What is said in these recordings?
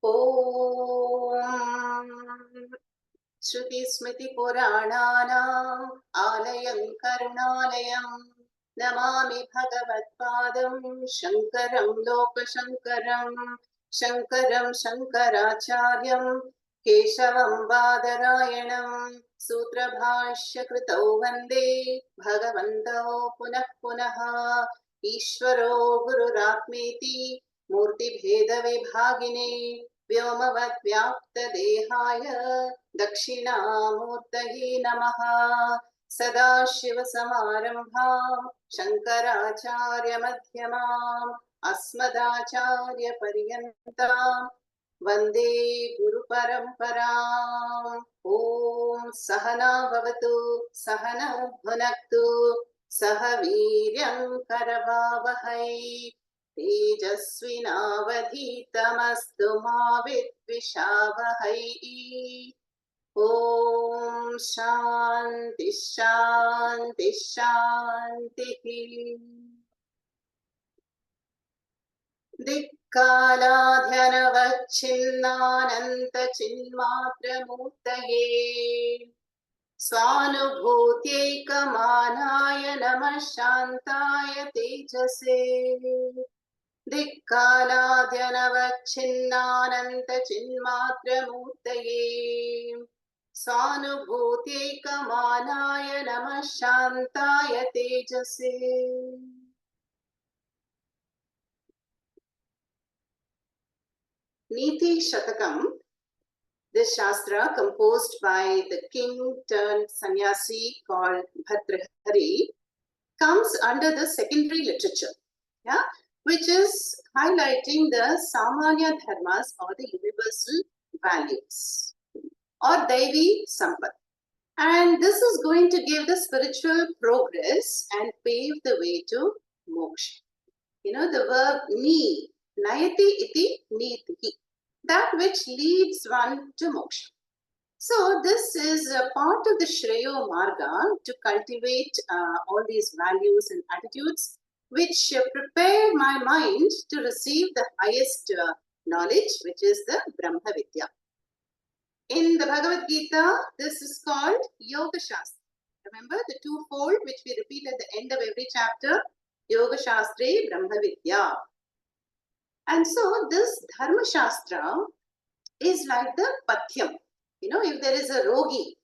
ॐ श्रुतिस्मृतिपुराणानाम् आलयं करुणालयं नमामि भगवत्पादं शङ्करं लोकशङ्करं शङ्करं शङ्कराचार्यं केशवं बादरायणं सूत्रभाष्यकृतौ वन्दे भगवन्तौ पुनः पुनः ईश्वरो गुरुरात्मेति मूर्तिभेदविभागिने व्योमवद्व्याप्तदेहाय दक्षिणामूर्तये नमः। सदाशिवसमारम्भाम् शङ्कराचार्यमध्यमाम् अस्मदाचार्यपर्यन्ताम् वन्दे गुरुपरम्पराम्। ॐ सहना भवतु सहनौ भुनक्तु सह वीर्यं करवावहै तेजस्विनावधीतमस्तु मा विद्विषावहै। ॐ शान्ति शान्ति शान्तिः। दिक्कालाध्यनवच्छिन्नानन्तचिन्मात्रमूर्तये स्वानुभूत्यैकमानाय नमः शान्ताय तेजसे। दिक्कालाद्यनवच्छिन्नानन्तचिन्मात्रमूर्तये स्वानुभूत्यैकमानाय नमः शान्ताय तेजसे। Neeti Shatakam, this shastra composed by the king turned sannyasi called Bhartrhari, comes under the secondary literature, which is highlighting the samanya dharmas or the universal values or Daivi Sampat. And this is going to give the spiritual progress and pave the way to moksha. The verb ni, nayati iti nitihi, that which leads one to moksha. So this is a part of the Shreyo Marga to cultivate all these values and attitudes which prepare my mind to receive the highest knowledge, which is the Brahma Vidya. In the Bhagavad Gita, this is called Yoga Shastra. Remember the twofold which we repeat at the end of every chapter, Yoga Shastre Brahma Vidya. And so this Dharma Shastra is like the Pathyam. If there is a rogi,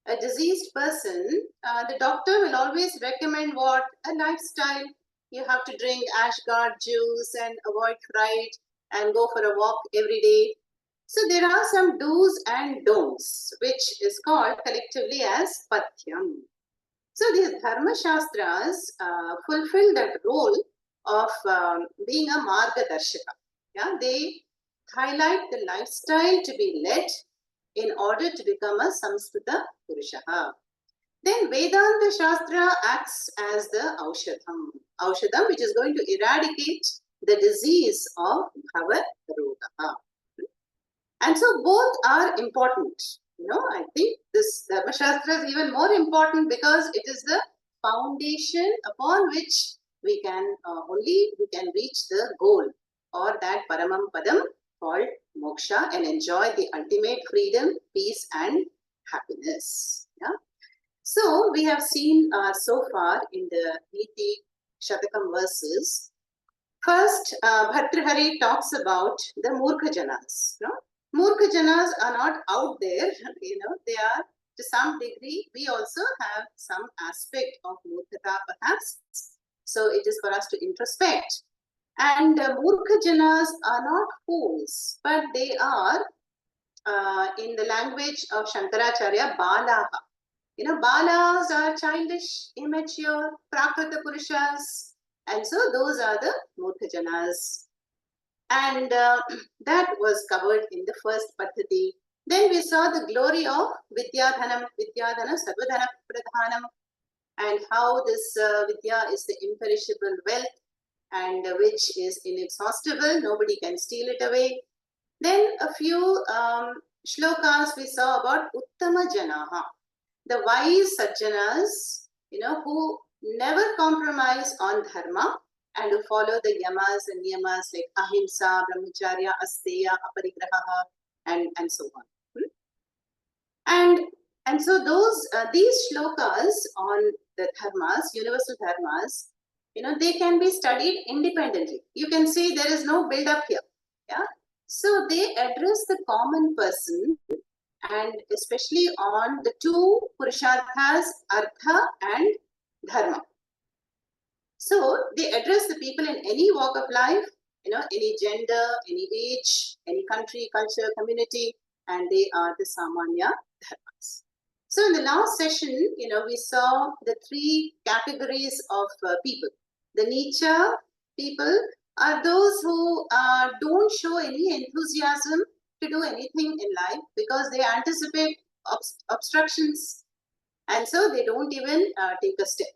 a diseased person, the doctor will always recommend what? A lifestyle. You have to drink ashgard juice and avoid fried and go for a walk every day. So there are some do's and don'ts, which is called collectively as Pathyam. So these Dharma Shastras fulfill that role of being a Margadarshaka. They highlight the lifestyle to be led in order to become a Samskrita Purushaha. Then Vedanta Shastra acts as the Aushadam, which is going to eradicate the disease of Bhava Rogaha. And so both are important. I think this Dharma Shastra is even more important because it is the foundation upon which we can reach the goal or that Paramam Padam called moksha and enjoy the ultimate freedom, peace and happiness. So we have seen so far in the Neeti Shatakam verses. First, Bhartrhari talks about the Murkha Janas. Murkha Janas are not out there, they are to some degree. We also have some aspect of Murkhata perhaps. So it is for us to introspect. And Murkha Janas are not fools, but they are, in the language of Shankaracharya, Balaha. Balas are childish, immature, Prakrita Purushas. And so those are the Murkha Janas. And that was covered in the first Paddhati. Then we saw the glory of Vidyadhanam, Sarvadhana Pradhanam, and how this Vidya is the imperishable wealth and which is inexhaustible. Nobody can steal it away. Then a few shlokas we saw about Uttama Janaha, the wise Sajjanas, who never compromise on Dharma and who follow the yamas and niyamas like ahimsa, brahmacharya, asteya, aparigraha, and so on. And so these shlokas on the dharmas, universal dharmas, they can be studied independently. You can see there is no build up here. Yeah. So they address the common person, and especially on the two purusharthas, artha and dharma. So they address the people in any walk of life, any gender, any age, any country, culture, community, and they are the samanya dharmas. So in the last session, we saw the three categories of people. The Nicha people are those who don't show any enthusiasm to do anything in life because they anticipate obstructions, and so they don't even take a step.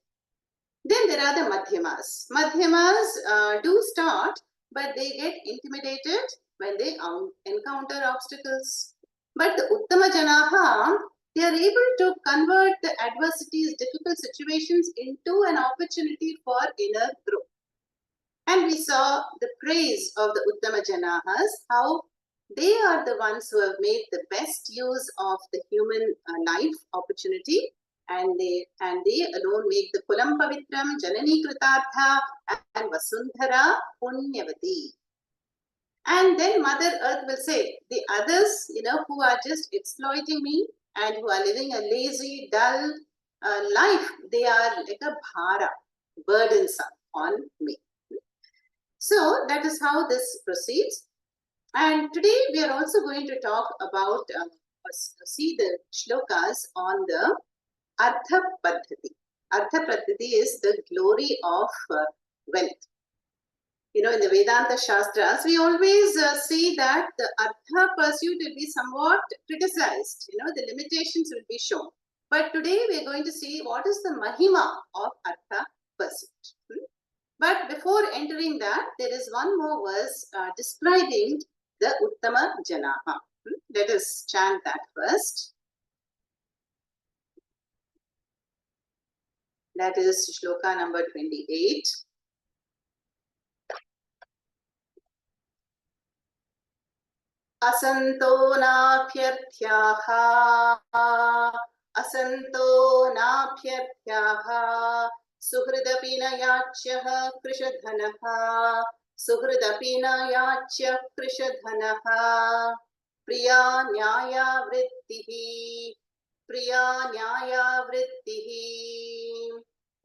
Then there are the Madhyamas. Madhyamas do start, but they get intimidated when they encounter obstacles. But the Uttama Janaha, they are able to convert the adversities, difficult situations into an opportunity for inner growth. And we saw the praise of the Uttama Janahas, how they are the ones who have made the best use of the human life opportunity, and they alone make the Kulam Pavitram, Janani Kritartha, and Vasundhara Punyavati. And then Mother Earth will say, the others, who are just exploiting me and who are living a lazy, dull life, they are like a bhara, burdensome on me. So that is how this proceeds. And today we are also going to talk about, see the shlokas on the Artha Paddhati. Artha Paddhati is the glory of wealth. In the Vedanta Shastras, we always see that the Artha pursuit will be somewhat criticized. The limitations will be shown. But today we are going to see what is the Mahima of Artha pursuit. But before entering that, there is one more verse describing the Uttama Janaha. Let us chant that first. That is shloka number 28. Asanto nabhyarthyaha, asanto nabhyarthyaha, suhridapi na yachyah krishadhanaha, suhridapi na yachyah krishadhanaha, priya nyaya vrittihi, priya nyaya vrittihi,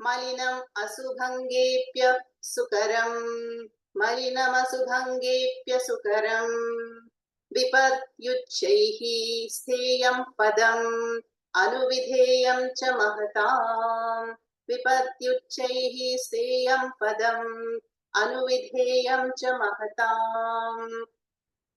malinam asubhangepya sukaram, malinam asubhangepya sukaram, विपद्युच्चैः स्थेयं पदम् अनुविधेयं च महताम् विपद्युच्चैः स्थेयं पदम् अनुविधेयं च महताम्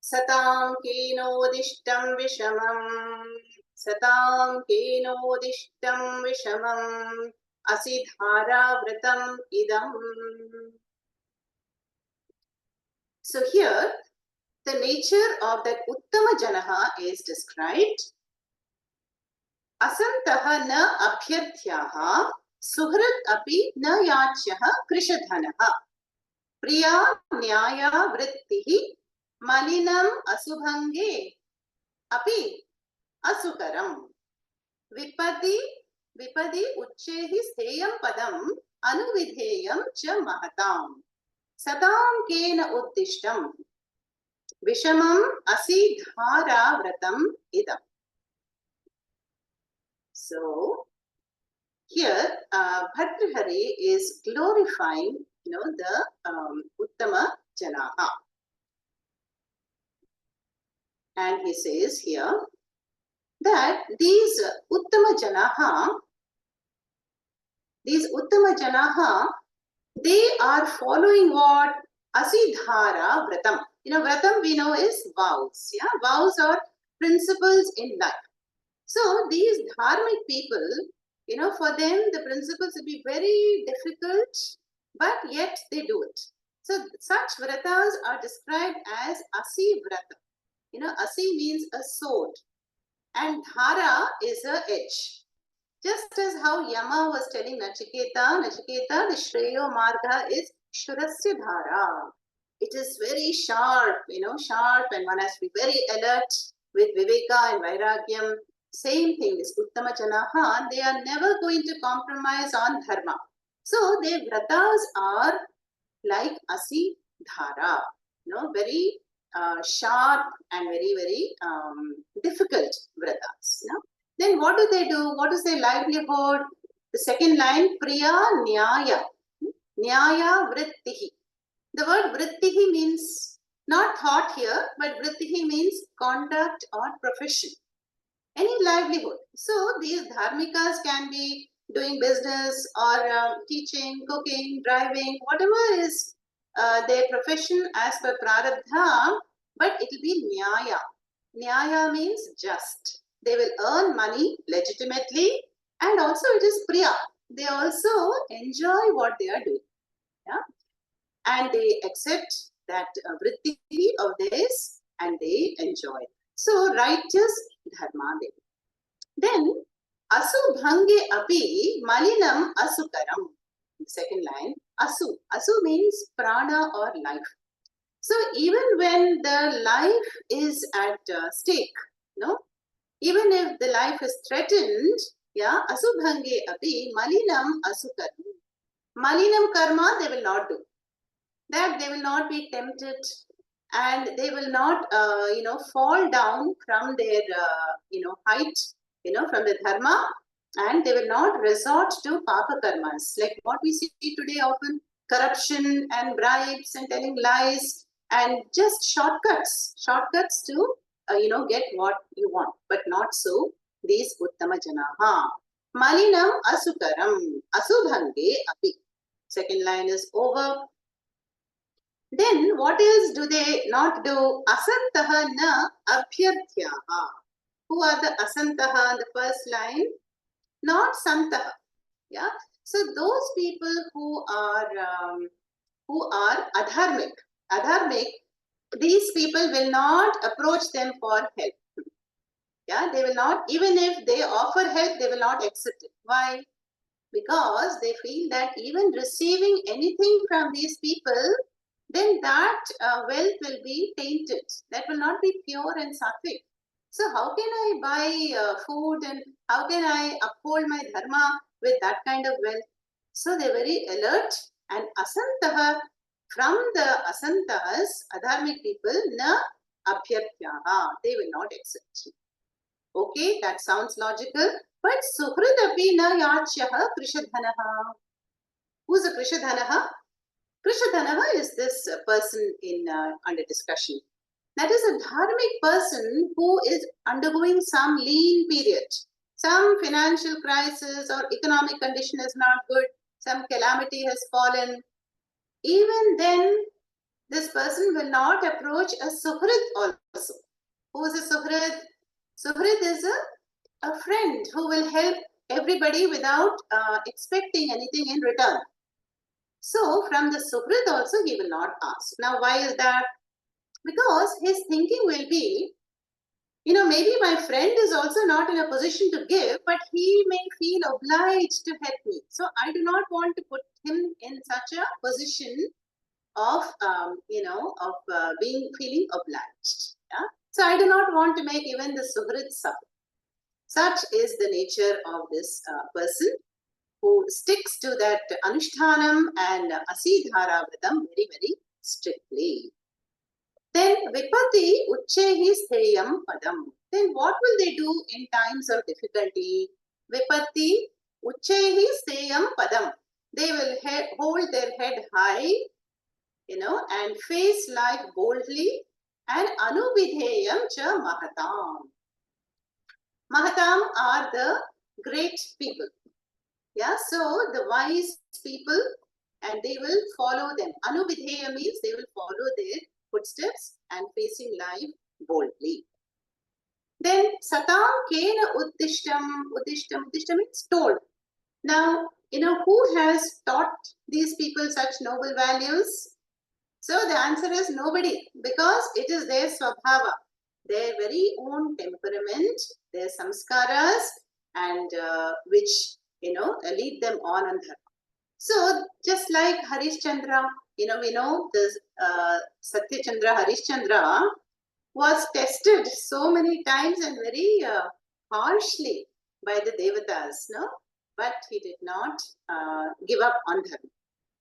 सतां केनोदिष्टं विषमम् सतां केनोदिष्टं विषमम् असि धाराव्रतम् इदम्. So here the nature of that Uttama Janaha is described. Asantaha na abhyarthyaha, suhrat api na yachyaha krishadhanaha, priya nyaya vrittihi, malinam asubhange api asukaram, vipadi uchchehi stheyam padam anuvidheyam cha mahatam, satam kena uddishtam Vishamam asi dhara vratam idam. So here Bhartrihari is glorifying the Uttama Janaha. And he says here that these Uttama Janaha, they are following what? Asidhara vratam. Vratam we know is vows. Yeah, vows are principles in life. So these dharmic people, for them the principles will be very difficult, but yet they do it. So such vratas are described as asi vrata. Asi means a sword, and dhara is a edge. Just as how Yama was telling Nachiketa, the Shreyo Marga is Shurasya dhara. It is very sharp, sharp, and one has to be very alert with viveka and vairagyam. Same thing is Uttama Janaha, they are never going to compromise on dharma. So their vratas are like Asi Dhara, very sharp and very, very difficult vratas. Then what do they do? What is their livelihood? The second line, Priya Nyaya. Nyaya Vrittihi. The word Vrittihi means not thought here, but Vrittihi means conduct or profession. Any livelihood. So these dharmikas can be doing business or teaching, cooking, driving, whatever is their profession as per prarabdha, but it will be nyaya. Nyaya means just. They will earn money legitimately, and also it is priya. They also enjoy what they are doing. Yeah? And they accept that vritti of theirs and they enjoy. So righteous dharma. Then asubhange api malinam asukaram. The second line, asu. Asu means prana or life. So even when the life is at stake, even if the life is threatened, asubhange api malinam asukaram. Malinam karma they will not do. That they will not be tempted and they will not, fall down from their, height, from the dharma, and they will not resort to papa karmas. Like what we see today often, corruption and bribes and telling lies and just shortcuts to, get what you want, but not so these uttama janaha. Malinam asukaram, asubhange api. Second line is over. Then what else do they not do? Asantaha na abhyarthyaha. Who are the asantaha in the first line? Not santaha. Yeah. So those people who are adharmic, these people will not approach them for help. Yeah, they will not, even if they offer help, they will not accept it. Why? Because they feel that even receiving anything from these people, then that wealth will be tainted. That will not be pure and sattvic. So how can I buy food and how can I uphold my dharma with that kind of wealth? So they're very alert and asantaha, from the asantas, adharmic people, na abhyarthyaha, they will not accept. Okay, that sounds logical. But suhridapi na yachyaha krishadhanaha. Who's a krishadhanaha? Krishadhanaha is this person in under discussion. That is a dharmic person who is undergoing some lean period. Some financial crisis or economic condition is not good. Some calamity has fallen. Even then, this person will not approach a suhrid also. Who is a suhrid? Suhrid is a friend who will help everybody without expecting anything in return. So from the suhrid also he will not ask. Now why is that? Because his thinking will be, maybe my friend is also not in a position to give, but he may feel obliged to help me. So I do not want to put him in such a position of, feeling obliged. Yeah? So I do not want to make even the suhrid suffer. Such is the nature of this person who sticks to that anushtanam and asidhara vratam very, very strictly. Then vipati uchchehi stheyam padam. Then what will they do in times of difficulty? Vipati uchchehi stheyam padam. They will hold their head high, and face life boldly, and anubidheyam cha mahatam. Mahatam are the great people. Yeah, so the wise people, and they will follow them. Anubidheya means they will follow their footsteps and facing life boldly. Then satam kena uddishtam. Uddishtam means told. Now, who has taught these people such noble values? So the answer is nobody, because it is their swabhava, their very own temperament, their samskaras, and which lead them on dharma. So just like Harishchandra, we know this Satyachandra Harishchandra was tested so many times and very harshly by the Devatas, no? But he did not give up on them.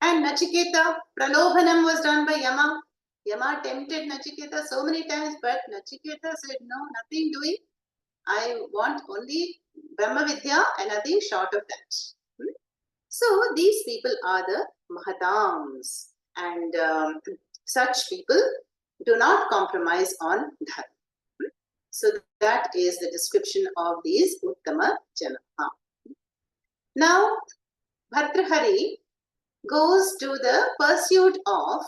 And Nachiketa, Pralobhanam was done by Yama. Yama tempted Nachiketa so many times, but Nachiketa said, no, nothing doing. I want only Brahma Vidya and nothing short of that. So these people are the Mahatams, and such people do not compromise on dharma. So that is the description of these Uttama Janaha. Now, Bhartrahari goes to the pursuit of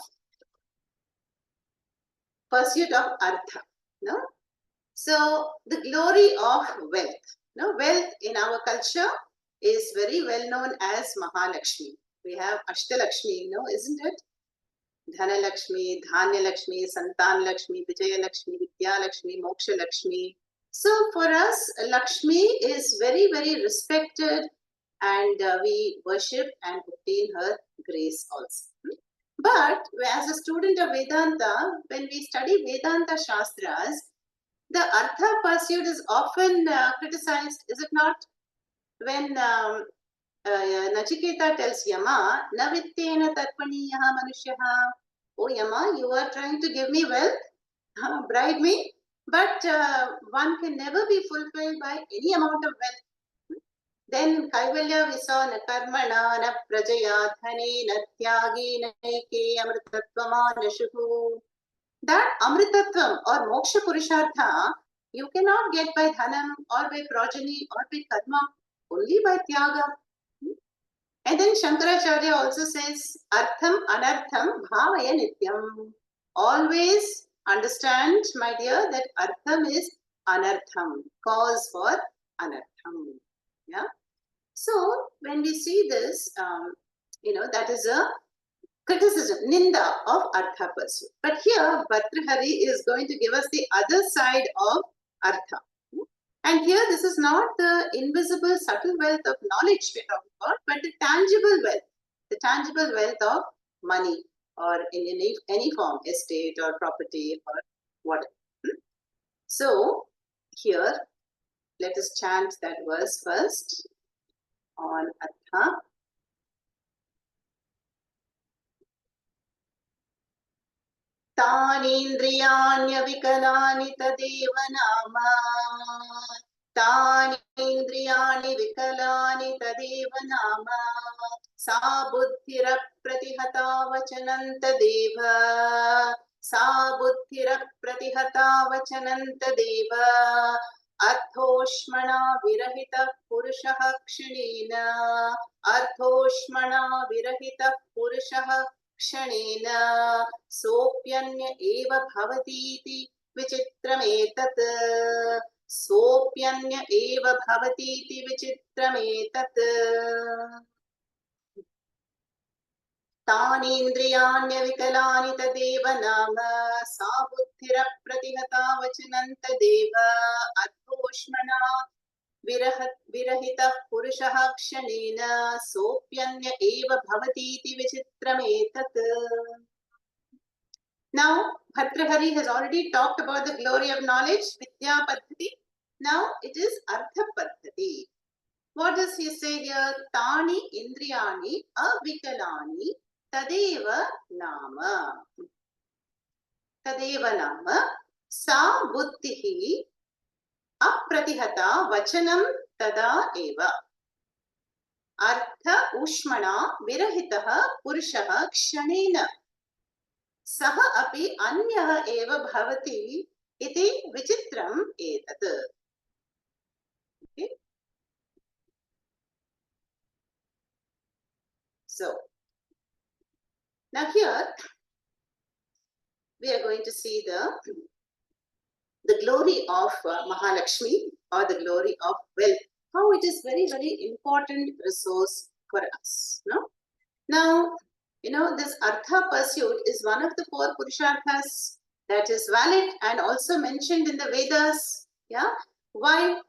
Artha. No? So the glory of wealth. No? Wealth in our culture is very well known as Mahalakshmi. We have Ashtalakshmi, isn't it? Dhanalakshmi, Dhanyalakshmi, Santanalakshmi, Vijayalakshmi, Vidyalakshmi, Mokshalakshmi. So for us, Lakshmi is very, very respected, and we worship and obtain her grace also. But as a student of Vedanta, when we study Vedanta Shastras, the Artha pursuit is often criticized, is it not? When Nachiketa tells Yama, Navittena Tarpaniyaha Manushyaha, oh Yama, you are trying to give me wealth, bribe me, but one can never be fulfilled by any amount of wealth. Then Kaivalya we saw na karmana na prajaya dhane na tyagi na eke amritatvama nashuhu. That amritatvam or moksha purushartha you cannot get by dhanam or by progeny or by karma, only by tyaga. And then Shankaracharya also says, Artham Anartham Bhavaya Nityam. Always understand, my dear, that Artham is Anartham, cause for Anartham. Yeah. So when we see this, that is a criticism, ninda of Artha pursuit. But here, Bhartrahari is going to give us the other side of Artha. And here, this is not the invisible, subtle wealth of knowledge we're talking about, but the tangible wealth of money, or in any form, estate or property or whatever. So, here, let us chant that verse first on Artha. तानीन्द्रियाण्यविकलानि तदेव नाम तानीन्द्रियाणि विकलानि तदेव नाम सा बुद्धिरप्रतिहता वचनं तदेव सा बुद्धिरप्रतिहता वचनं तदेव अर्थोष्मणा विरहितः पुरुषः क्षणेन अर्थोष्मणा विरहितः पुरुषः क्षणेन सोऽप्यन्य एव भवतीति विचित्रमेतत् सोऽप्यन्य एव भवतीति विचित्रमेतत् तानीन्द्रियाण्यविकलानि तदेव नाम सा बुद्धिरप्रतिहता वचनं तदेव अर्थोष्मणा विरहितः पुरुषः क्षणेन सोऽप्यन्य एव भवतीति विचित्रमेतत्. Now, Bhartrahari has already talked about the glory of knowledge, Vidya Paddhati. Now, it is Artha Paddhati. What does he say here? Tani Indriyani Avikalani Tadeva Nama. Tadeva Nama Sa Buddhihi Apratihata Vachanam Tada Eva. Artha Ushmana Virahitaha Purushaha Kshanena Saha api Anyaha Eva Bhavati Iti Vichitram Etat. Okay. So, now here we are going to see the glory of Mahalakshmi, or the glory of wealth, how it is very, very important resource for us. No? Now, this Artha pursuit is one of the 4 Purusharthas that is valid and also mentioned in the Vedas. Yeah. Why?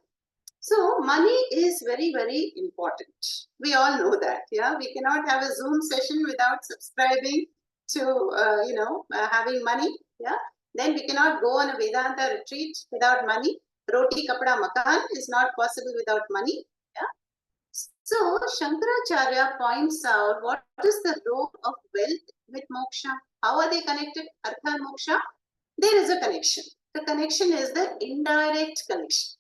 So money is very, very important. We all know that. Yeah, we cannot have a Zoom session without subscribing to, having money. Yeah, then we cannot go on a Vedanta retreat without money. Roti, kapda, makan is not possible without money. Yeah. So Shankaracharya points out what is the role of wealth with moksha. How are they connected? Artha and moksha. There is a connection. The connection is the indirect connection.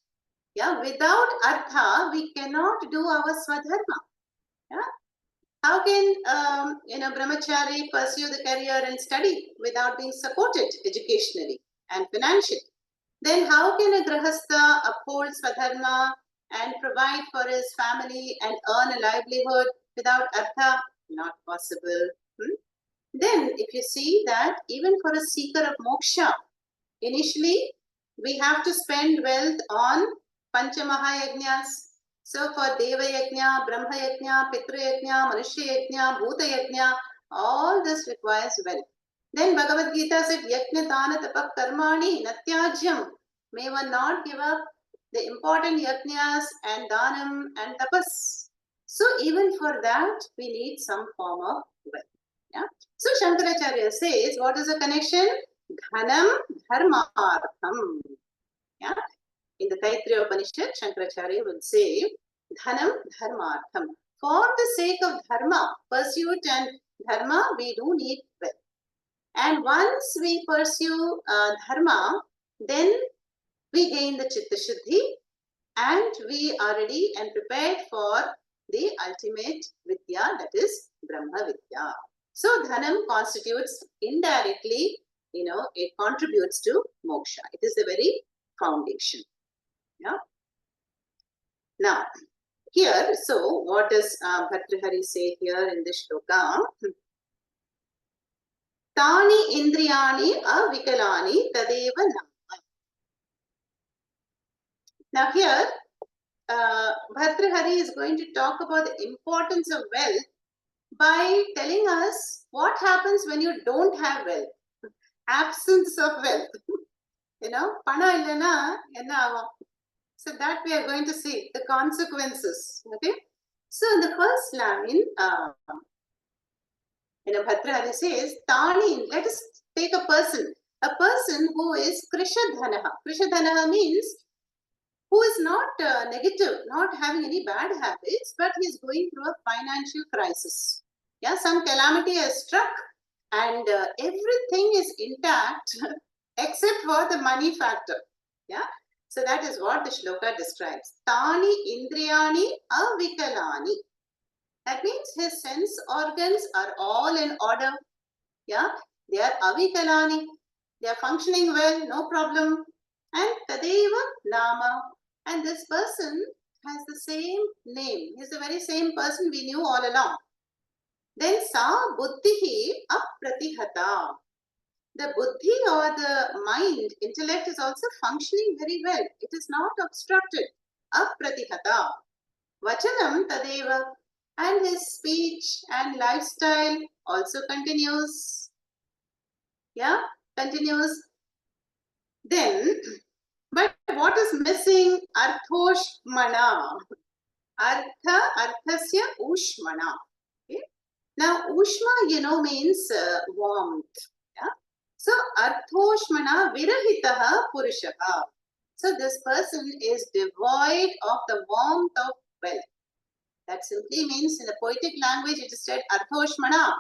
Yeah, without artha, we cannot do our swadharma. Yeah, how can brahmachari pursue the career and study without being supported educationally and financially? Then how can a grahastha uphold swadharma and provide for his family and earn a livelihood without artha? Not possible. Then if you see that even for a seeker of moksha, initially we have to spend wealth on Panchamahayajnas. So for Deva Yajna, Brahma Yajna, Pitra Yajna, Manushya Yajna, Bhuta Yajna, all this requires wealth. Then Bhagavad Gita said, Yajna Dana Tapak Karmani Natyajyam. May one not give up the important yajnas and dhanam and tapas. So even for that, we need some form of wealth. Yeah. So Shankaracharya says, what is the connection? Dhanam dharmartham. Yeah. In the Taittiriya Upanishad, Shankaracharya will say, Dhanam dharmartham. For the sake of dharma, pursuit and dharma, we do need wealth. And once we pursue dharma, then we gain the chitta shuddhi and we are ready and prepared for the ultimate vidya, that is Brahma Vidya. So dhanam constitutes indirectly, it contributes to moksha. It is the very foundation. Yeah. Now, here, so what does Bhartrihari say here in this shloka? Tani indriyani avikalani tadeva nama. Now here, Bhartrihari is going to talk about the importance of wealth by telling us what happens when you don't have wealth. Absence of wealth. Pana illana enna agum. So that we are going to see the consequences. Okay. So in the first line, Bhartrihari says, Tani, let us take a person who is Krishadhanaha. Krishadhanaha means who is not negative, not having any bad habits, but he is going through a financial crisis. Yeah, some calamity has struck and everything is intact except for the money factor. Yeah, so that is what the shloka describes. Tani indriyani avikalani. That means his sense organs are all in order. Yeah, they are avikalani. They are functioning well, no problem. And tadeva nama. And this person has the same name. He's the very same person we knew all along. Then sa buddhihi apratihata. The buddhi or the mind, intellect is also functioning very well. It is not obstructed. Apratihata. Vachanam tadeva. And his speech and lifestyle also continues. Yeah, continues. Then, but what is missing? Arthoshmana. Arthasya ushmana. Okay. Now, ushma, means warmth. Yeah. So, arthoshmana virahitaha purushaha. So, this person is devoid of the warmth of wealth. That simply means in the poetic language it is said arthoshmana.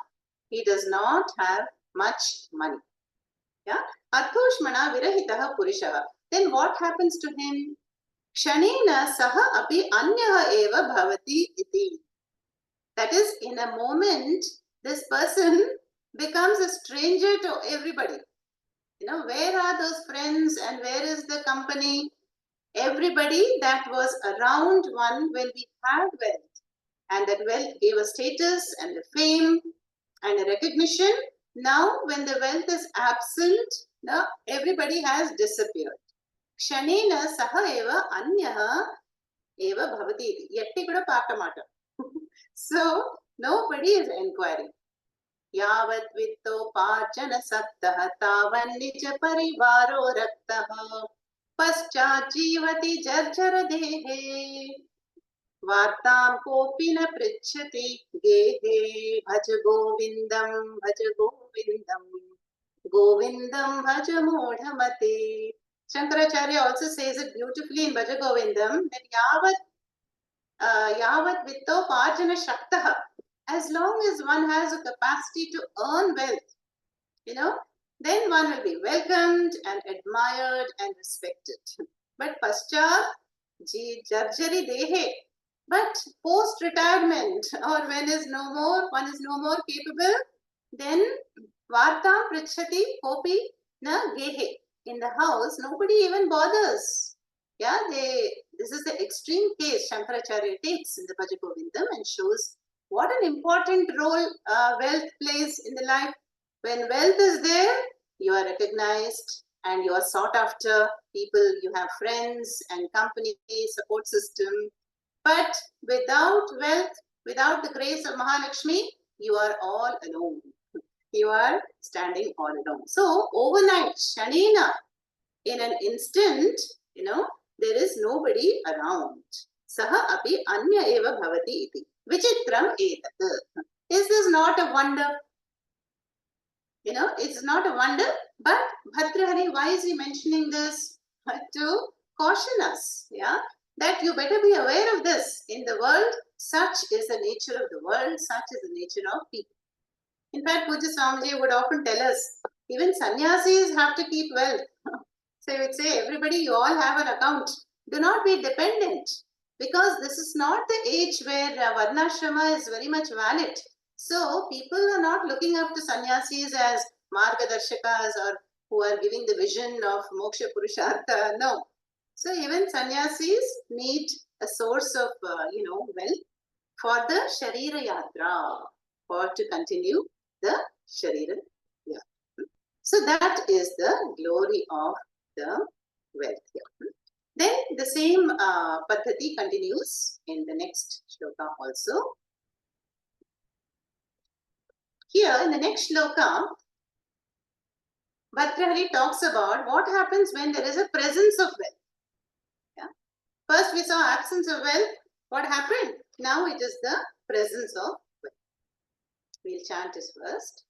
He does not have much money. Yeah. Arthoshmana virahitaha purushaha. Then what happens to him? Kshanena saha api anyaha eva bhavati iti. That is, in a moment, this person becomes a stranger to everybody. Where are those friends and where is the company? Everybody that was around one when we had wealth. And that wealth gave a status and a fame and a recognition. Now, when the wealth is absent, now everybody has disappeared. Kshanena saha eva anyaha eva bhavati iti. Yetti kuda pakamata. So, nobody is inquiring. Yavat vitto pachana sattaha tavan nija parivaro raktaha पश्चात् जीवति जर्जर देहे वार्तां कोऽपि न पृच्छति गेहे भज गोविन्दं गोविन्दं भज मूढमते. Shankaracharya also says it beautifully in Bhaja Govindam that yavat vitto parjana shaktaha, as long as one has a capacity to earn wealth, then one will be welcomed and admired and respected. But paschat jarjari dehe, but post retirement or when one is no more capable, then vartam pritchati kopi na gehe. In the house, nobody even bothers. Yeah, this is the extreme case Shankaracharya takes in the Bhaja Govindam and shows what an important role wealth plays in the life. When wealth is there, you are recognized and you are sought after. People, you have friends and company, support system. But without wealth, without the grace of Mahalakshmi, you are all alone. You are standing all alone. So overnight, Shanina, in an instant, there is nobody around. Saha api anya eva bhavati iti. Vichitram etat. Is this not a wonder? It's not a wonder, but Bhadrahari, why is he mentioning this? To caution us, that you better be aware of this. In the world, such is the nature of the world, such is the nature of people. In fact, Pujya Swamiji would often tell us, even sannyasis have to keep wealth. So he would say, everybody, you all have an account. Do not be dependent, because this is not the age where Varnashrama is very much valid. So people are not looking up to sannyasis as margadarshakas or who are giving the vision of moksha purushartha. No. So even sannyasis need a source of, wealth for the sharira yatra, for to continue the sharira yatra. So that is the glory of the wealth here. Then the same paddhati continues in the next shloka also. Here in the next shloka, Bhadrahari talks about what happens when there is a presence of wealth. Yeah? First we saw absence of wealth. What happened? Now it is the presence of wealth. We'll chant this first.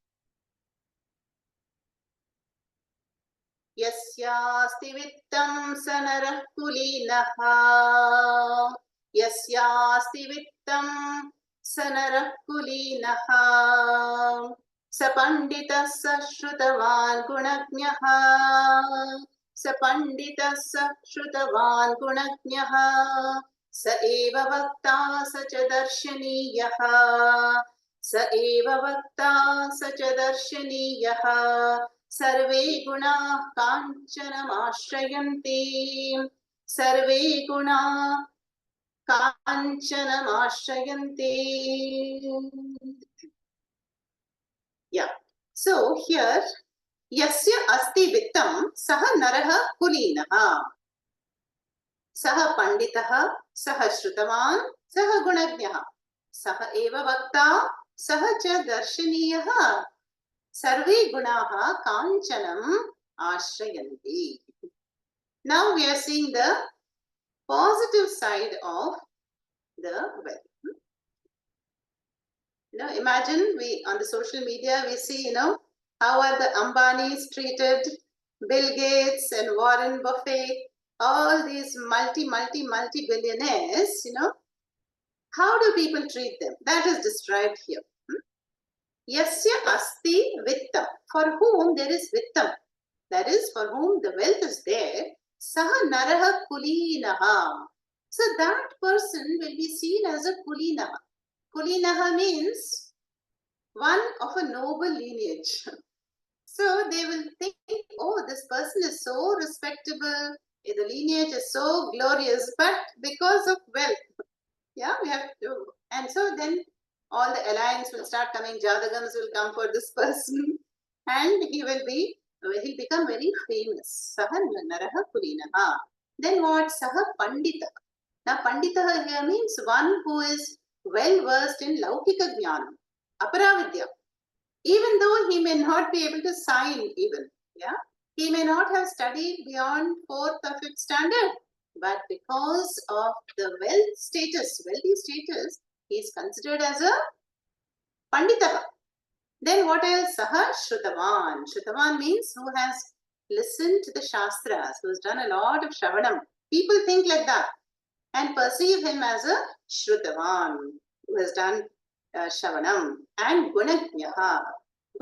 Yasyasti vittam sanarah kulinaha. Yasyasti vittam sanarah kulinaha. Sapanditah sashrutavan gunagnaha. Sapanditah sashrutavan gunagnaha. Sa eva vakta sacha darshaniyaha. Sa eva vakta sacha darshaniyaha. Sarve guna kanchanamashrayanti. Sarve guna kanchanamashrayanti. Yeah. So here, yasya asti vittam saha naraha kulinaha. Saha panditaha, saha shrutavan, saha gunagnaha. Saha eva vakta, saha cha darshaniyaha. Sarve gunaha kanchanam ashrayanti. Now we are seeing the positive side of the wealth. Imagine on the social media we see, how are the Ambanis treated, Bill Gates and Warren Buffett, all these multi-billionaires, how do people treat them? That is described here. Yasya asti vittam, for whom there is vittam, that is, for whom the wealth is there, saha naraha kulinaha. So that person will be seen as a kulinaha. Kulinaha means one of a noble lineage. So they will think, oh, this person is so respectable, the lineage is so glorious, but because of wealth, we have to. And so then all the alliance will start coming, Jadagams will come for this person, and he'll become very famous. Saha naraha kulinaha. Then what? Saha pandita. Now pandita here means one who is well versed in laukika jnanam, aparavidya. Even though he may not be able to sign even, He may not have studied beyond 4th or 5th standard, but because of the wealthy status, he is considered as a Pandita. Then what else? Saha Shrutavan. Shrutavan means who has listened to the Shastras, who has done a lot of Shravanam. People think like that and perceive him as a Shrutavan, who has done Shravanam. And Gunajnaha.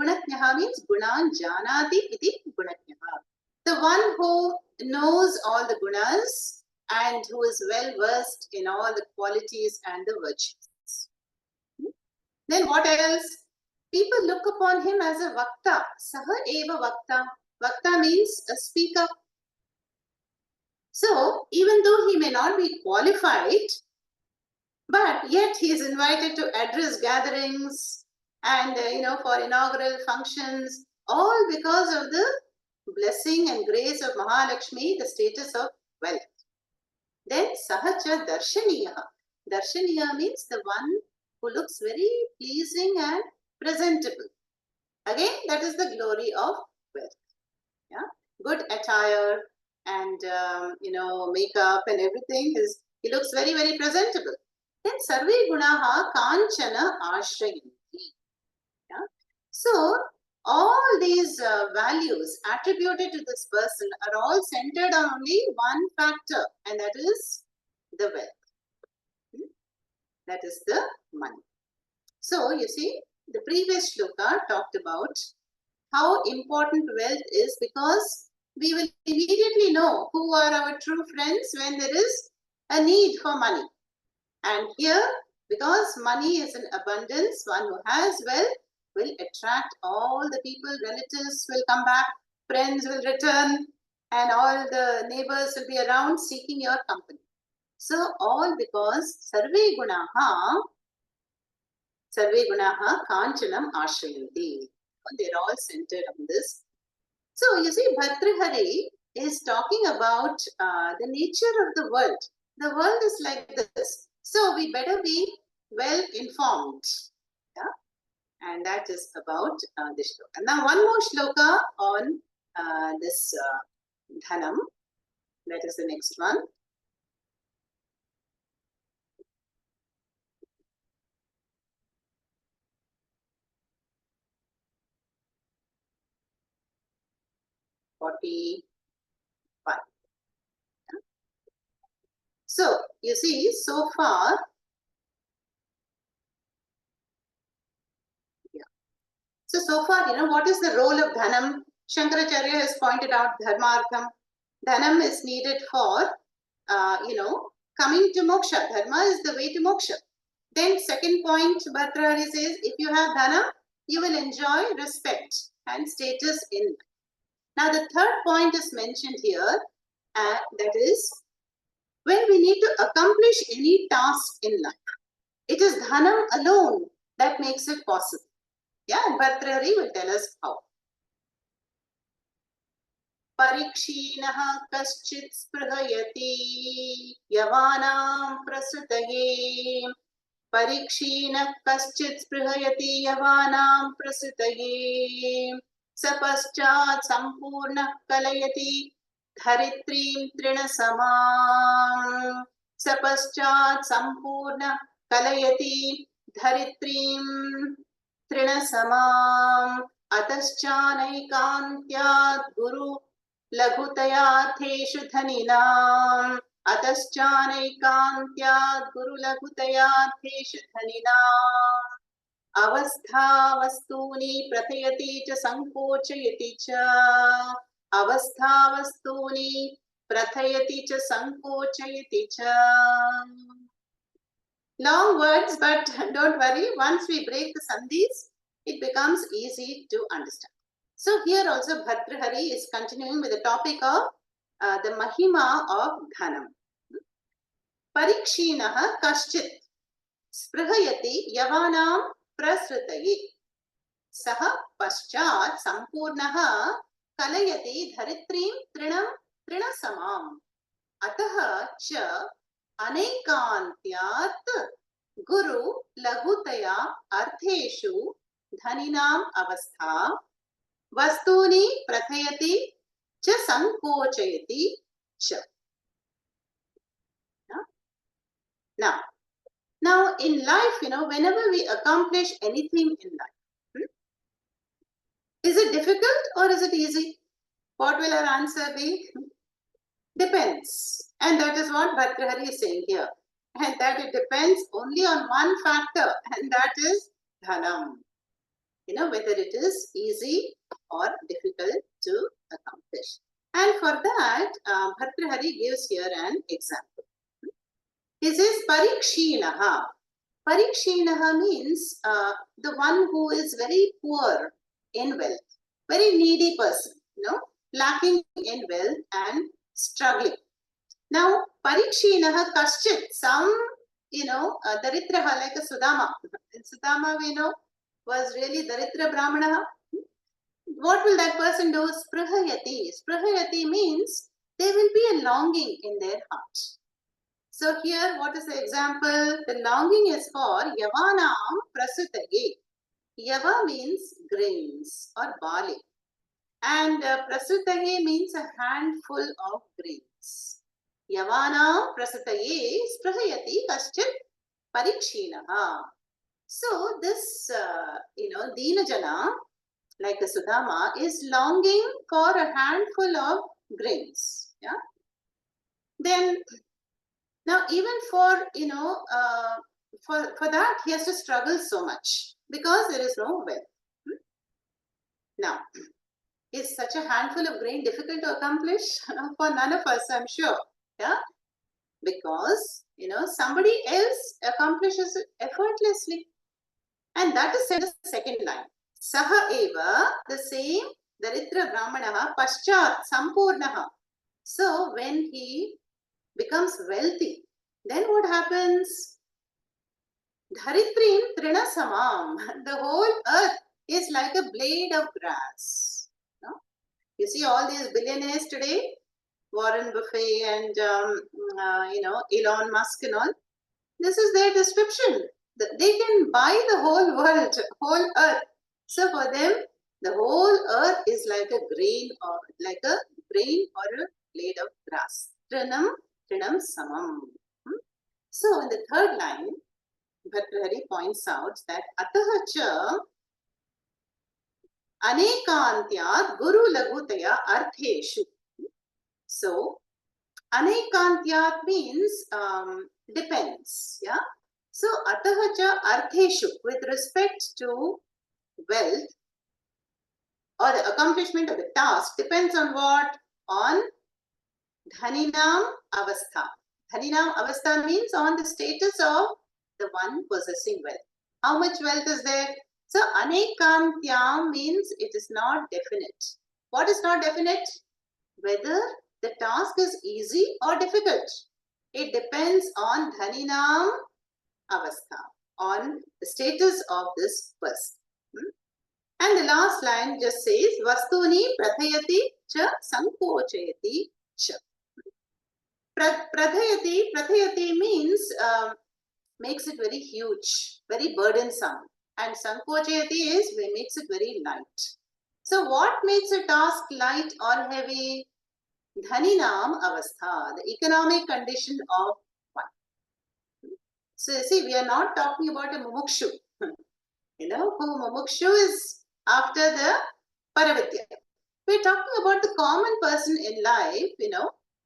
Gunajnaha means Gunan Janati iti Gunajnaha. The one who knows all the gunas and who is well versed in all the qualities and the virtues. Then what else? People look upon him as a Vakta. Saha eva Vakta. Vakta means a speaker. So, even though he may not be qualified, but yet he is invited to address gatherings and, for inaugural functions, all because of the blessing and grace of Mahalakshmi, the status of wealth. Then Sahacha Darshaniya. Darshaniya means the one who looks very pleasing and presentable. Again, that is the glory of wealth. Yeah, good attire and makeup and everything he looks very, very presentable. Then Sarve Gunaha Kanchana Ashrayanti. Yeah. So all these values attributed to this person are all centered on only one factor, and that is the wealth. That is the money. So you see, the previous shloka talked about how important wealth is, because we will immediately know who are our true friends when there is a need for money. And here, because money is in abundance, one who has wealth will attract all the people, relatives will come back, friends will return, and all the neighbors will be around seeking your company. So all because Sarve Gunaha Kanchanam Ashrayanti. They're all centered on this. So you see, Bhartrihari is talking about the nature of the world. The world is like this. So we better be well informed. Yeah? And that is about this shloka. Now one more shloka on this dhanam. That is the next one. So you see, so far, So far, what is the role of dhanam? Shankaracharya has pointed out dharmartham. Dhanam is needed for, coming to moksha. Dharma is the way to moksha. Then second point, Bhartrihari says, if you have dhanam, you will enjoy respect and status in life. Now the third point is mentioned here, that is, when we need to accomplish any task in life, it is dhanam alone that makes it possible. Yeah, and Bhartrihari will tell us how. Parikshinaha kaschit sprahayati yavanam prasutaye. Parikshina kaschit sprahayati yavanam prasutaye. Sapaschat sampurna kalayati dharitrim trinasamam. Sapaschat sampurna kalayati dharitrim तृणसमाम् अतश्चानैकान्त्यात् गुरु लघुतयार्थेषु धनिनाम् अतश्चानैकान्त्यात् गुरु लघुतयार्थेषु धनिनाम् अवस्था वस्तूनि प्रथयति च संकोचयति च अवस्था वस्तूनि प्रथयति च संकोचयति च. Long words, but don't worry, once we break the sandhis, it becomes easy to understand. So here also Bhartrihari is continuing with the topic of the Mahima of Dhanam. Parikshinaha kaschit sprahayati yavanam prasrutaye. Saha paschat sampurnaha kalayati dharitrim trinasamam. Ataha cha अनेकान्त्यात् गुरु लघुतया अर्थेषु धनिनाम् अवस्था वस्तूनि प्रथयति cha sankochayati cha. Now in life, whenever we accomplish anything in life, is it difficult or is it easy? What will our answer be? Depends. And that is what Bhartrahari is saying here. And that it depends only on one factor, and that is dhanam. Whether it is easy or difficult to accomplish. And for that, Bhartrahari gives here an example. He says parikshinaha. Parikshinaha means the one who is very poor in wealth, very needy person, lacking in wealth and struggling. Now, parikshinaha kaschit, some, daritraha, like a Sudama. And Sudama, we know, was really daritra brahmanaha. What will that person do? Sprahayati. Sprahayati means there will be a longing in their heart. So here, what is the example? The longing is for yavanam prasutage. Yava means grains or barley. And prasutage means a handful of grains. Yavanam prasutage sprahayati kaschit parikshinaha. So this, Deenajana, like a Sudama, is longing for a handful of grains. Yeah. Then, now even for, for that, he has to struggle so much because there is no wealth. Now, is such a handful of grain difficult to accomplish? For none of us, I'm sure. Yeah. Because, somebody else accomplishes it effortlessly. And that is said in the second line. Saha eva, the same daritra brahmanaha, paschat sampurnaha. So when he becomes wealthy, then what happens? Dharitrim trina samam. The whole earth is like a blade of grass. No? You see all these billionaires today, Warren Buffett and Elon Musk and all. This is their description. They can buy the whole world, whole earth. So for them, the whole earth is like a grain or a blade of grass. Trinam samam. So in the third line, Bhartrahari points out that atahacha anekantyat guru lagutaya artheshu. So anekantyat means depends. Yeah. So atahacha artheshu, with respect to wealth or the accomplishment of the task, depends on what? On dhaninam avastha. Dhaninam avastha means on the status of the one possessing wealth. How much wealth is there? So anekantyam means it is not definite. What is not definite? Whether the task is easy or difficult. It depends on dhaninam avastha, on the status of this person. And the last line just says, Vastuni prathayati cha sankochayati cha. Prathayati means makes it very huge, very burdensome. And sankochayati makes it very light. So what makes a task light or heavy? Dhaninam avastha, the economic condition of one. So you see, we are not talking about a mumukshu. Who mumukshu is after the paravidya. We're talking about the common person in life,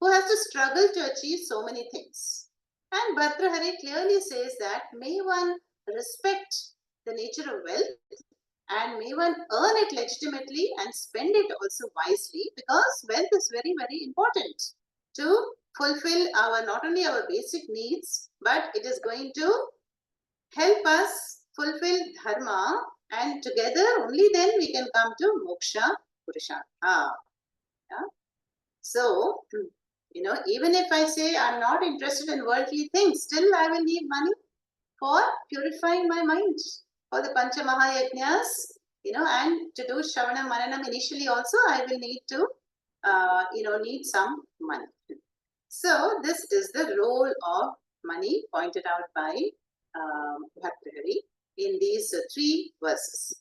who has to struggle to achieve so many things. And Bhartrahari clearly says that may one respect the nature of wealth and may one earn it legitimately and spend it also wisely, because wealth is very, very important to fulfill not only our basic needs, but it is going to help us fulfill dharma, and together only then we can come to moksha purushartha. Yeah? So, even if I say I'm not interested in worldly things, still I will need money for purifying my mind, for the Pancha Mahayajnas, and to do Shravana Mananam initially also I will need to, need some money. So this is the role of money pointed out by Bhartrahari in these three verses.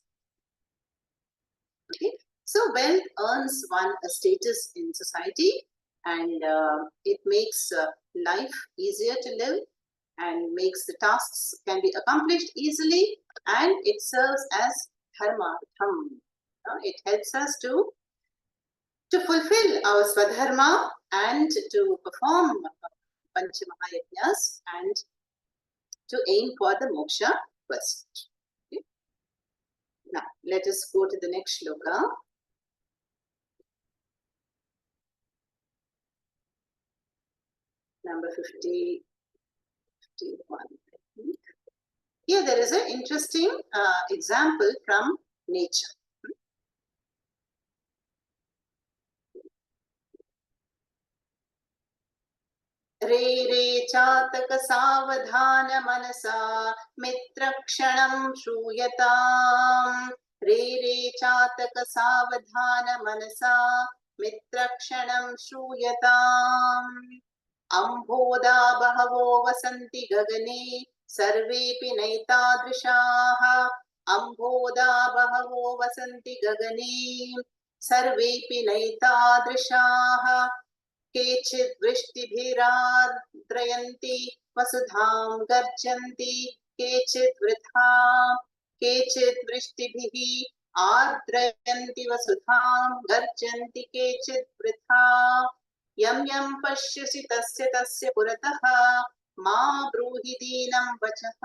Okay. So wealth earns one a status in society, and it makes life easier to live and makes the tasks can be accomplished easily, and it serves as dharmartham. It helps us to fulfill our swadharma and to perform Panchamahayajnas and to aim for the moksha quest. Okay? Now, let us go to the next shloka. Number 50, 51. Here there is an interesting example from nature. रे रे चातक सावधान मनसा मित्र क्षणं श्रूयताम् रे रे चातक सावधान मनसा मित्र क्षणं श्रूयताम् अम्भोदा बहवो वसन्ति गगने सर्वेऽपि नैतादृशाः अम्भोदा बहवो वसन्ति गगने सर्वेऽपि नैतादृशाः केचित् वृष्टिभिरार्द्रयन्ति वसुधां गर्जन्ति केचित् वृथा केचित् वृष्टिभिः आर्द्रयन्ति वसुधां गर्जन्ति केचित् वृथा यं यं पश्यसि तस्य तस्य पुरतः मा ब्रूहि दीनं वचः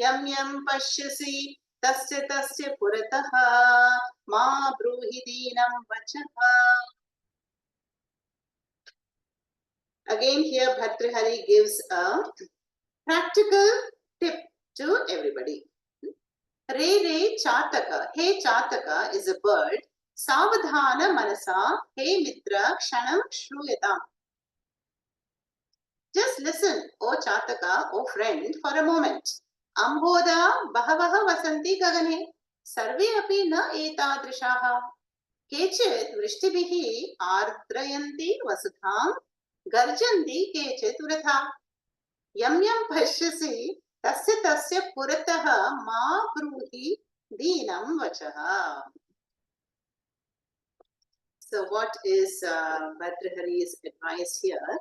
यं यं पश्यसि तस्य तस्य पुरतः मा ब्रूहि दीनं वचः. Again, here Bhartrihari gives a practical tip to everybody. Re Re Chataka. Hey Chataka is a bird. Savadhana Manasa. Hey Mitra Kshanam Shruyatam. Just listen, O Chataka, O friend, for a moment. Ambodha Bahavaha Vasanti Gagane. Sarve api na etadrishaha. Kechit Vrishtibihi Ardrayanti Vasudham. गर्जन्ति केचित् वृथा यं यं पश्यसि तस्य तस्य पुरतः मा ब्रूहि दीनं वचः. So what is Bhartrihari's advice here?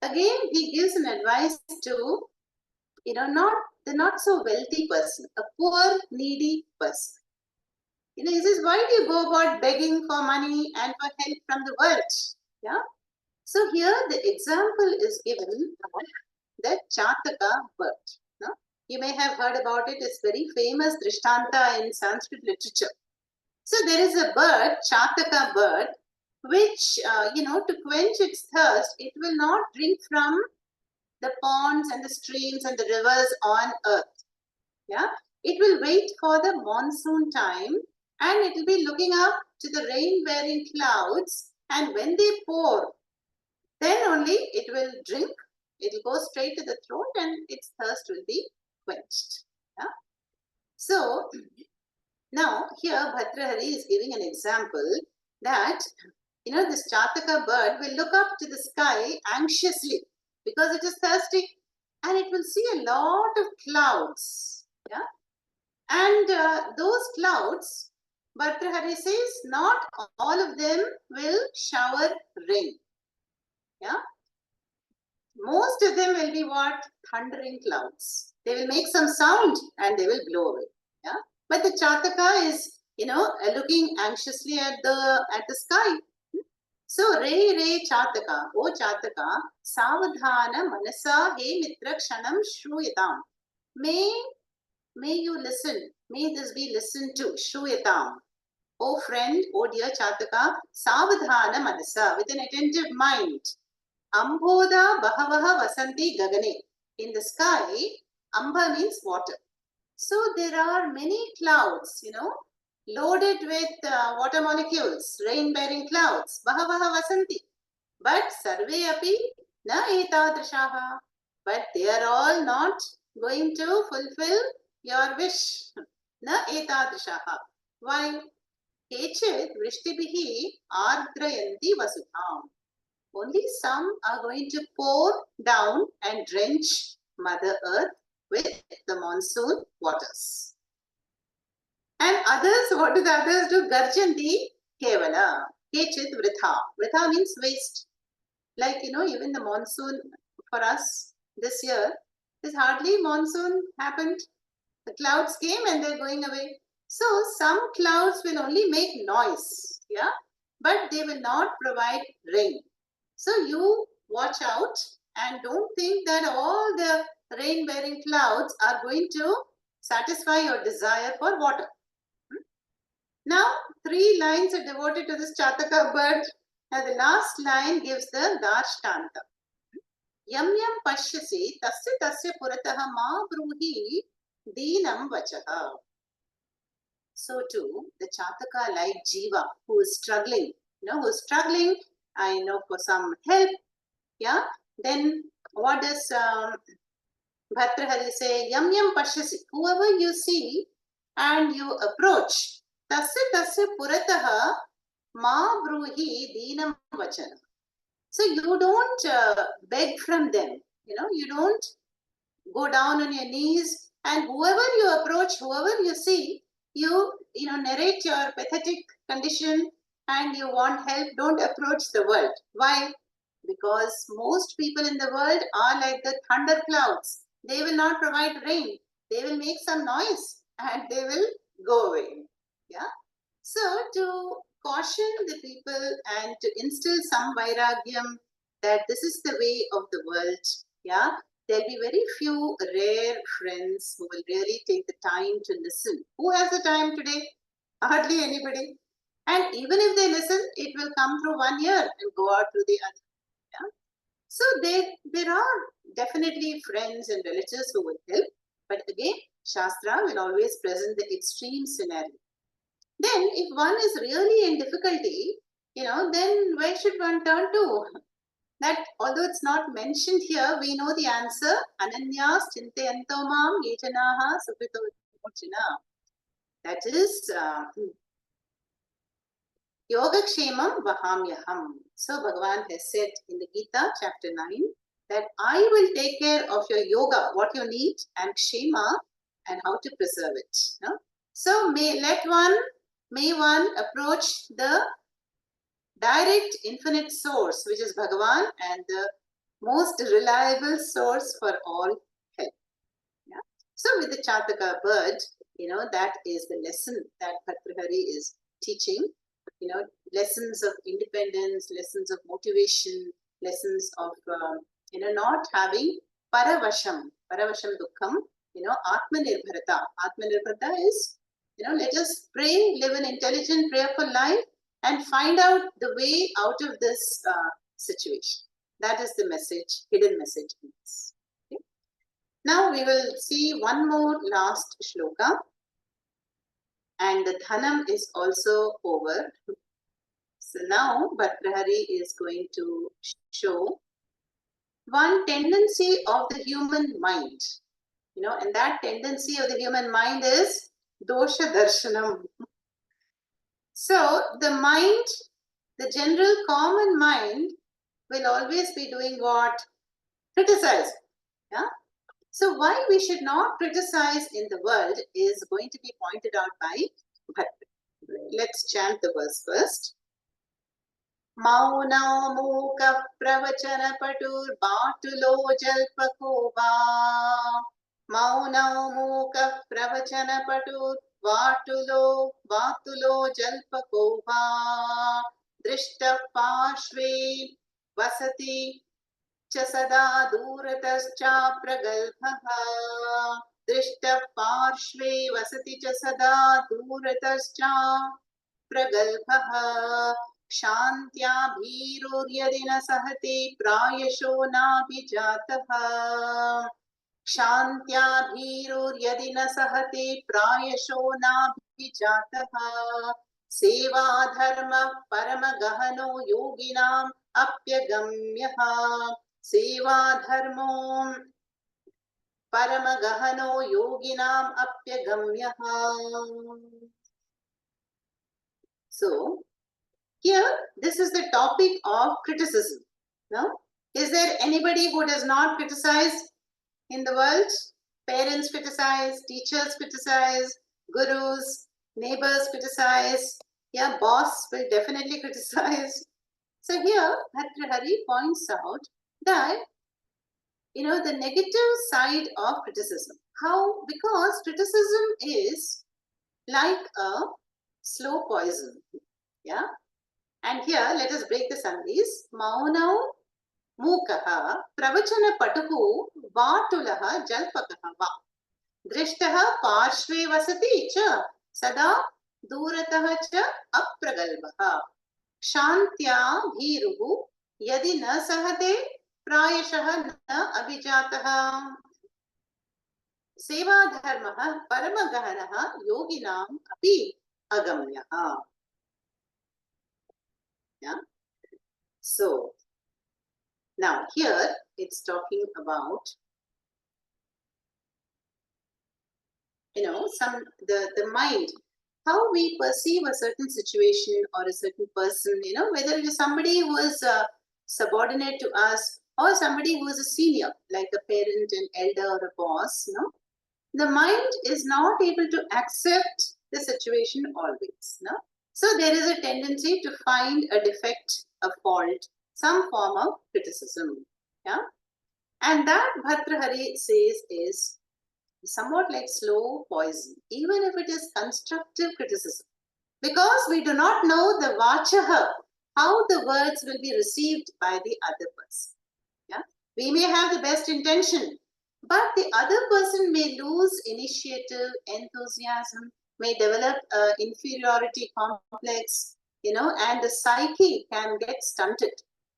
Again, he gives an advice to the not so wealthy person, a poor needy person. He says, why do you go about begging for money and for help from the world? Yeah. So here the example is given of the Chataka bird. No? You may have heard about it. It's very famous Drishtanta in Sanskrit literature. So there is a bird, Chataka bird, which, to quench its thirst, it will not drink from the ponds and the streams and the rivers on earth. Yeah, it will wait for the monsoon time and it will be looking up to the rain-bearing clouds, and when they pour, then only it will drink. It will go straight to the throat and its thirst will be quenched. Yeah? So, now here Bhartrihari is giving an example that, this Chataka bird will look up to the sky anxiously because it is thirsty, and it will see a lot of clouds. Yeah? And those clouds, Bhartrihari says, not all of them will shower rain. Yeah, most of them will be what? Thundering clouds. They will make some sound and they will blow away. Yeah, but the Chataka is, looking anxiously at the sky. So Re Re Chataka, O Chataka, Savadhana Manasa He Mitra Kshanam Shruyatam. May you listen. May this be listened to. Shruyatam. O friend, O dear Chataka, Savadhana Manasa, with an attentive mind. Ambodha Bahavaha Vasanti Gagane. In the sky, Amba means water. So there are many clouds, loaded with water molecules, rain-bearing clouds. Bahavaha Vasanti. But Sarve api na etadrishaha. But they are all not going to fulfill your wish. Na etadrishaha. Why? Kechit vrishtibihi ardrayanti vasudham. Only some are going to pour down and drench Mother Earth with the monsoon waters. And others, what do the others do? Garjanti kevala. Kechit vritha. Vritha means waste. Like, even the monsoon for us this year, there's hardly monsoon happened. The clouds came and they're going away. So some clouds will only make noise, yeah, but they will not provide rain. So you watch out and don't think that all the rain-bearing clouds are going to satisfy your desire for water. Now, 3 lines are devoted to this Chataka bird, and the last line gives the Dashtanta. Yam yam pashyasi tasya tasya puratah ma bruhi deenam vachaha. So too, the Chataka like Jiva who is struggling, I know, for some help, yeah. Then what does Bhatrahari say? Yam yam pashyasi, whoever you see and you approach, tasya tasya purataha ma bruhi deenam vachana. So you don't beg from them, you don't go down on your knees, and whoever you approach, whoever you see, you narrate your pathetic condition and you want help. Don't approach the world. Why? Because most people in the world are like the thunder clouds. They will not provide rain. They will make some noise and they will go away. Yeah. So to caution the people and to instill some vairagyam that this is the way of the world, yeah, there'll be very few rare friends who will really take the time to listen. Who has the time today? Hardly anybody. And even if they listen, it will come through one ear and go out through the other. Yeah? So there are definitely friends and relatives who will help. But again, Shastra will always present the extreme scenario. Then if one is really in difficulty, then where should one turn to? That although it's not mentioned here, we know the answer. Ananyas chintayanto mam yejanaha sukrito vimochana. That is Yogakshemam Vahamyaham. So Bhagavan has said in the Gita, chapter 9, that I will take care of your yoga, what you need, and kshema, and how to preserve it. No? So may one approach the direct infinite source, which is Bhagavan, and the most reliable source for all help. Yeah? So with the Chataka bird, that is the lesson that Bhatrahari is teaching. Lessons of independence, lessons of motivation, lessons of not having paravasham dukkham, atmanirbharata. Atmanirbharata is, let us pray, live an intelligent, prayerful life, and find out the way out of this situation. That is the message, hidden message in this. Okay? Now we will see one more last shloka, and the dhanam is also over. So now Bhatrahari is going to show one tendency of the human mind, and that tendency of the human mind is dosha darshanam. So the mind, the general common mind, will always be doing what? Criticize. Yeah? So why we should not criticize in the world is going to be pointed out by Bhatrahari. Let's chant the verse first. मौनमूक प्रवचन पटुर्बाटुलो जल्पको वा मौनमूक प्रवचन पटुर्बाटुलो जल्पको वा दृष्टः पार्श्वे वसति च सदा दूरतश्चाप्रगल्भः दृष्टः पार्श्वे वसति च सदा दूरतश्चाप्रगल्भः क्षान्त्याभीरुर्यदि न सहते प्रायशो नाभिजातः क्षान्त्याभीरुर्यदि न सहते प्रायशो नाभिजातः सेवाधर्मः परमगहनो योगिनाम् अप्यगम्यः सेवाधर्मो परमगहनो योगिनाम् अप्यगम्यः. So here, this is the topic of criticism. No? Is there anybody who does not criticize in the world? Parents criticize, teachers criticize, gurus, neighbors criticize, yeah, boss will definitely criticize. So here, Bhartrhari points out that, the negative side of criticism. How? Because criticism is like a slow poison. Yeah. And here, let us break the summaries. Maunau Mukaha Pravachana Patuhu Vatulaha Jalpakaha Va. Drishtaha Parshve Vasati Cha Sada Durataha Cha Apragalbaha. Shantya Bhiruhu Yadi Na Sahate Prayashaha Na Abhijataha. Seva Dharmaha Paramagahanaha Yoginam Api Agamyaha. Yeah. So now here it's talking about, the mind, how we perceive a certain situation or a certain person, whether it is somebody who is subordinate to us or somebody who is a senior, like a parent, an elder, or a boss. The mind is not able to accept the situation always. So there is a tendency to find a defect, a fault, some form of criticism. Yeah. And that Bhartrhari says is somewhat like slow poison, even if it is constructive criticism. Because we do not know the vachaha, how the words will be received by the other person. Yeah? We may have the best intention, but the other person may lose initiative, enthusiasm, may develop inferiority complex, and the psyche can get stunted.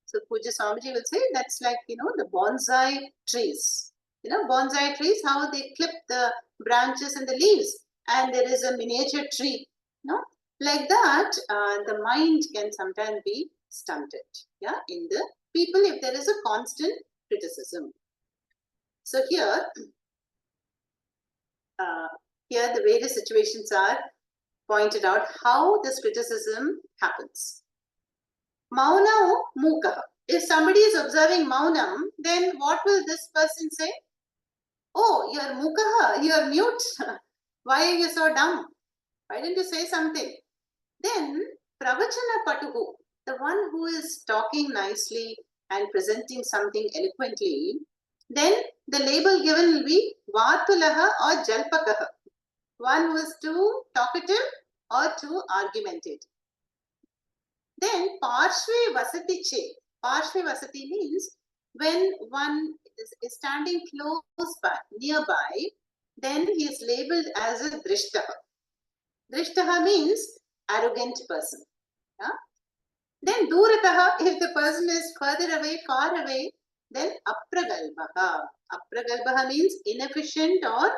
So Puja Swamiji will say that's like, the bonsai trees. Bonsai trees, how they clip the branches and the leaves, and there is a miniature tree. Like that, the mind can sometimes be stunted. Yeah, in the people if there is a constant criticism. So here, the various situations are pointed out how this criticism happens. Mauna mukaha. If somebody is observing maunam, then what will this person say? Oh, you're mukaha, you're mute. Why are you so dumb? Why didn't you say something? Then pravachana patuhu, the one who is talking nicely and presenting something eloquently, then the label given will be vatulaha or jalpakaha, one who is too talkative or too argumentative. Then parshve vasati che. Parshve vasati means when one is standing close by, nearby, then he is labeled as a drishtaha. Drishtaha means arrogant person. Yeah? Then durataha, if the person is further away, far away, then apragalbaha. Apragalbaha means inefficient or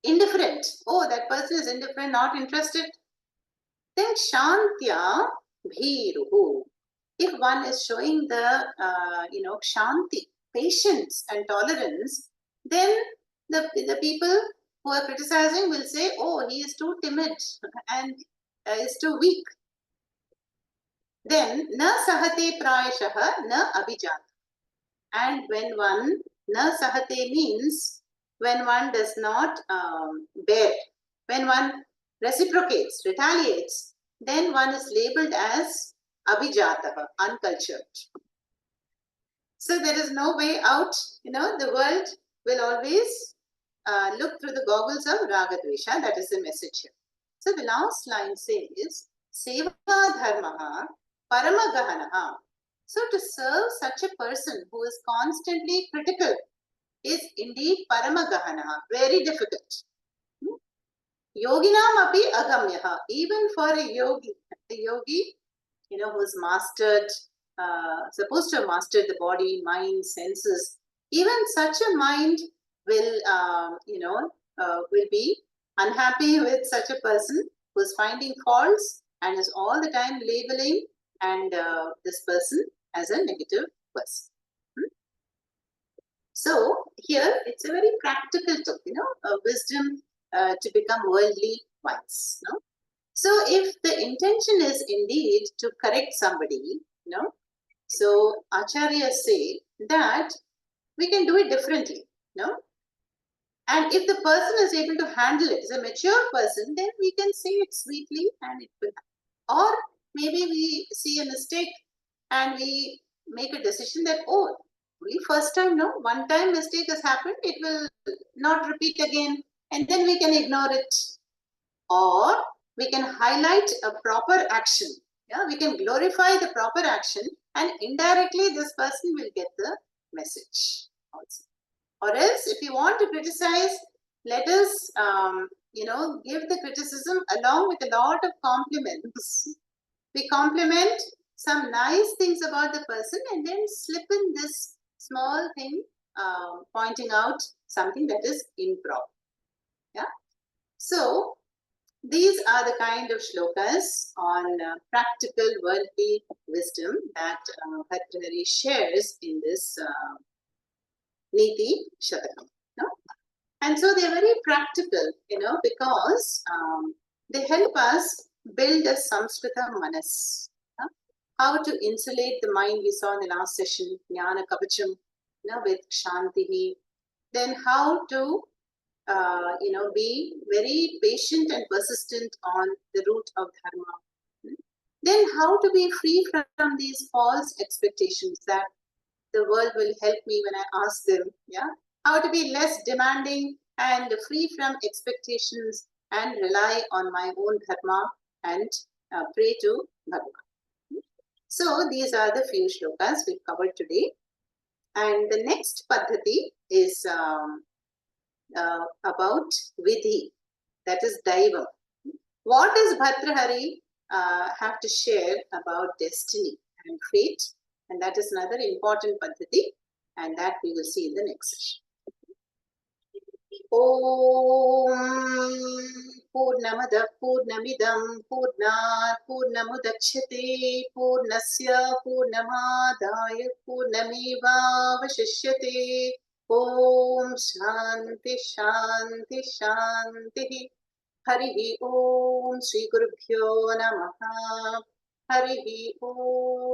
indifferent. Oh, that person is indifferent, not interested. Then shantya bhiruhu. If one is showing the, kshanti, patience and tolerance, then the people who are criticizing will say, oh, he is too timid and is too weak. Then na sahate prayashaha na abhijat. And when one, na sahate means when one does not bear, when one reciprocates, retaliates, then one is labeled as abhijataha, uncultured. So there is no way out. The world will always look through the goggles of ragadvesha. That is the message here. So the last line says, seva dharmaha paramagahanaha. So to serve such a person who is constantly critical is indeed paramagahanaha, very difficult. Yoginam api agamyaha. Even for a yogi, who's mastered, supposed to have mastered the body, mind, senses, even such a mind will be unhappy with such a person who's finding faults and is all the time labeling and this person as a negative person. So here it's a very practical talk, wisdom to become worldly wise. So if the intention is indeed to correct somebody, so acharyas say that we can do it differently, And if the person is able to handle it, is a mature person, then we can say it sweetly and it will happen. Or maybe we see a mistake and we make a decision that, oh, only first time, no, one time mistake has happened, it will not repeat again, and then we can ignore it. Or we can highlight a proper action. Yeah, we can glorify the proper action, and indirectly this person will get the message also. Or else, if you want to criticize, let us, give the criticism along with a lot of compliments. We compliment some nice things about the person and then slip in this small thing, pointing out something that is improper. Yeah. So these are the kind of shlokas on practical worldly wisdom that Bhartrihari shares in this Neeti Shatakam. No? And so they're very practical, because they help us build a Samskrita Manas. How to insulate the mind, we saw in the last session, Jnana Kavacham, with Shantihi. Then how to, be very patient and persistent on the route of Dharma. Then how to be free from these false expectations that the world will help me when I ask them. Yeah, how to be less demanding and free from expectations and rely on my own dharma and pray to Bhagavan. So these are the few shlokas we covered today. And the next paddhati is about vidhi, that is daivam. What does Bhartrihari have to share about destiny and fate? And that is another important paddhati, and that we will see in the next session. Om Purnamada Purnamidam Purnat Purnamudachyate Purnasya Purnamadaya Purnameva Vashishyate. Om Shanti Shanti Shanti. Harihi Om Shri Gurubhyo Namaha. Harihi Om.